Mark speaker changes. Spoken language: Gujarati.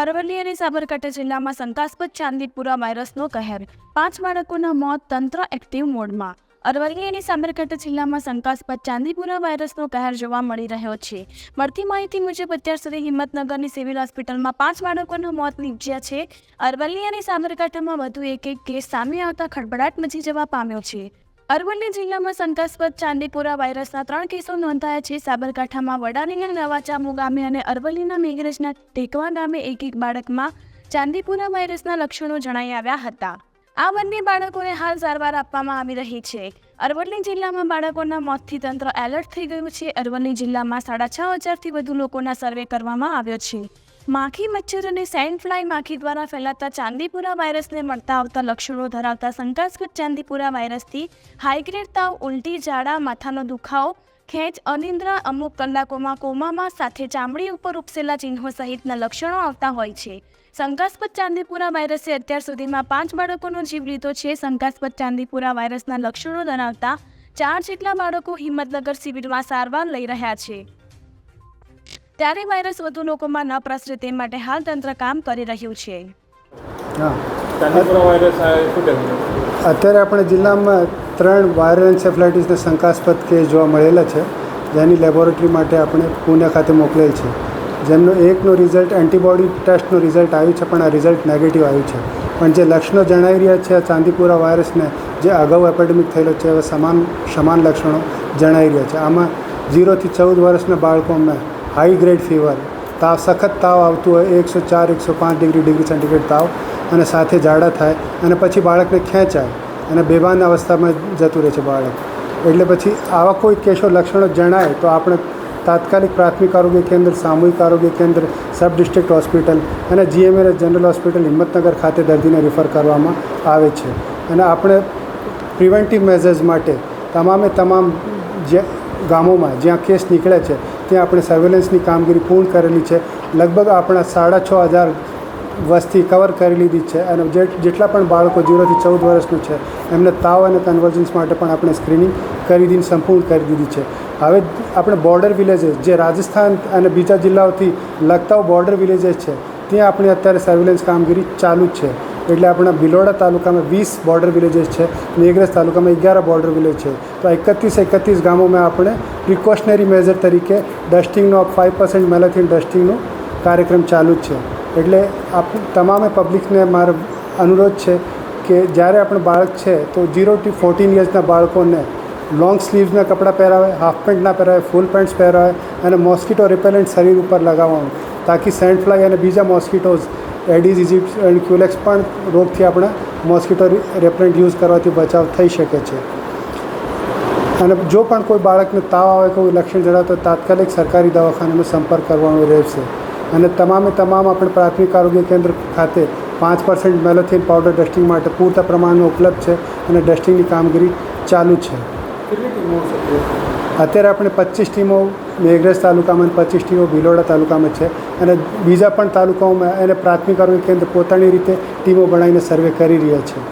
Speaker 1: અરવલ્લી અને સાબરકાંઠા જિલ્લામાં શંકાસ્પદ ચાંદીપુરા વાયરસનો કહેર, 5 બાળકોના મોત, તંત્ર એક્ટિવ મોડમાં. અરવલ્લી અને સાબરકાંઠા જિલ્લામાં શંકાસ્પદ ચાંદીપુરા વાયરસનો કહેર જોવા મળી રહ્યો છે. મળતી માહિતી મુજબ અત્યાર સુધી હિંમતનગરની સિવિલ હોસ્પિટલમાં 5 બાળકોના મોત નીપજ્યા છે. અરવલ્લી અને સાબરકાંઠામાં વધુ એક કેસ સામે આવતા ખળભળાટ મચી જવા પામ્યો છે. અરવલ્લી જિલ્લામાં શંકાસ્પદ ચાંદીપુરા વાયરસના 3 કેસો નોંધાયા છે. સાબરકાંઠામાં વડાલીના નવાચામુ ગામે અને અરવલ્લીના મેઘરજના ટેકવા ગામે એક બાળકમાં ચાંદીપુરા વાયરસના લક્ષણો જણાઈ આવ્યા હતા. આ બંને બાળકોને હાલ સારવાર આપવામાં આવી રહી છે. અરવલ્લી જિલ્લામાં બાળકોના મોતથી તંત્ર એલર્ટ થઈ ગયું છે. અરવલ્લી જિલ્લામાં 6,500થી વધુ લોકોના સર્વે કરવામાં આવ્યો છે. માખી, મચ્છર અને સેન્ડ ફ્લાય માખી દ્વારા ફેલાતા ચાંદીપુરા વાયરસને મળતા આવતા લક્ષણો ધરાવતા શંકાસ્પદ ચાંદીપુરા વાયરસથી હાઈગ્રેડ તાવ, ઉલટી, ઝાડા, માથાનો દુખાવો, ખેંચ, અનિદ્રા, અમુક કલાકોમાં કોમામાં સાથે ચામડી ઉપર ઉપસેલા ચિહ્નો સહિતના લક્ષણો આવતા હોય છે. શંકાસ્પદ ચાંદીપુરા વાયરસે અત્યાર સુધીમાં 5 બાળકોનો જીવ લીધો છે. શંકાસ્પદ ચાંદીપુરા વાયરસના લક્ષણો ધરાવતા 4 જેટલા બાળકો હિંમતનગર સિવિલમાં સારવાર લઈ રહ્યા છે. ત્યારે વાયરસ વધુ લોકોમાં ન પ્રસરે તે માટે હાલ તંત્ર કામ કરી રહ્યું છે.
Speaker 2: અત્યારે આપણે જિલ્લામાં 3 વાયરલ એન્સેફલાઇટિસના શંકાસ્પદ કેસ જોવા મળેલા છે, જેની લેબોરેટરી માટે આપણે પુણે ખાતે મોકલેલ છે. જેમનો એકનો રિઝલ્ટ એન્ટીબોડી ટેસ્ટનું રિઝલ્ટ આવ્યું છે, પણ આ રિઝલ્ટ નેગેટિવ આવ્યું છે. પણ જે લક્ષણો જણાઈ રહ્યા છે ચાંદીપુરા વાયરસને, જે અગાઉ એપિડેમિક થયેલો છે, એવા સમાન લક્ષણો જણાઈ રહ્યા છે. આમાં 0 થી 14 વર્ષના બાળકોમાં હાઈ ગ્રેડ ફીવર, તાવ, સખત તાવ આવતું હોય, 104-105 ડિગ્રી સેન્ટીગ્રેડ તાવ, અને સાથે ઝાડા થાય, અને પછી બાળકને ખેંચાય અને બેભાન અવસ્થામાં જતું રહે છે બાળક. એટલે પછી આવા કોઈ કેસો લક્ષણો જણાય તો આપણે તાત્કાલિક પ્રાથમિક આરોગ્ય કેન્દ્ર, સામૂહિક આરોગ્ય કેન્દ્ર, સબ ડિસ્ટ્રિક્ટ હોસ્પિટલ અને GMLS જનરલ હોસ્પિટલ હિંમતનગર ખાતે દર્દીને રિફર કરવામાં આવે છે. અને આપણે પ્રિવેન્ટિવ મેઝર્સ માટે તમામ જે ગામોમાં જ્યાં કેસ નીકળે છે ત્યાં આપણે સર્વેલન્સની કામગીરી પૂર્ણ કરેલી છે. લગભગ આપણા 6,500 વસ્તી કવર કરી લીધી છે. અને જેટલા પણ બાળકો 0 થી 14 વર્ષનું છે એમને તાવ અને કન્વર્જન્સ માટે પણ આપણે સ્ક્રીનિંગ કરી દીધી, સંપૂર્ણ કરી દીધી છે. હવે આપણે બોર્ડર વિલેજીસ, જે રાજસ્થાન અને બીજા જિલ્લાઓથી લગતા બોર્ડર વિલેજીસ છે, ત્યાં આપણે અત્યારે સર્વેલન્સ કામગીરી ચાલુ જ છે. એટલે આપણા ભિલોડા તાલુકામાં 20 બોર્ડર વિલેજીસ છે, મેઘરજ તાલુકામાં 11 બોર્ડર વિલેજ છે. તો 31 ગામોમાં આપણે પ્રિકોશનરી મેઝર તરીકે ડસ્ટિંગનો 5% મેલાથિન ડસ્ટિંગનો કાર્યક્રમ ચાલુ જ છે. એટલે તમામે પબ્લિકને મારો અનુરોધ છે કે જ્યારે આપણે બાળક છે તો 0 થી 14 યર્સના બાળકોને લોંગ સ્લીવ્સના કપડાં પહેરાવે, હાફ પેન્ટ ના પહેરાવે, ફૂલ પેન્ટ્સ પહેરાવે, અને મોસ્કીટો રિપેલન્ટ શરીર ઉપર લગાવવાનું, તાકી સેન્ડ ફ્લાય અને બીજા મોસ્કીટોઝ, એડિસ ઇજિપ્ટ અને ક્યુલેક્સ પણ રોગથી આપણે મોસ્કીટો રિપેલન્ટ યુઝ કરવાથી બચાવ થઈ શકે છે. અને જો પણ કોઈ બાળકને તાવ આવે, કોઈ લક્ષણ જણાવે તો તાત્કાલિક સરકારી દવાખાનાનો સંપર્ક કરવાનો રહેશે. અને તમામ આપણે પ્રાથમિક આરોગ્ય કેન્દ્ર ખાતે 5% મેલાથિન પાવડર ડસ્ટિંગ માટે પૂરતા પ્રમાણમાં ઉપલબ્ધ છે, અને ડસ્ટિંગની કામગીરી ચાલુ છે. અત્યારે આપણે 25 ટીમો મેઘરજ તાલુકામાં, 25 ટીમો ભિલોડા તાલુકામાં છે, અને બીજા પણ તાલુકાઓમાં એને પ્રાથમિક આરોગ્ય કેન્દ્ર પોતાની રીતે ટીમો બનાવીને સર્વે કરી રહ્યા છે.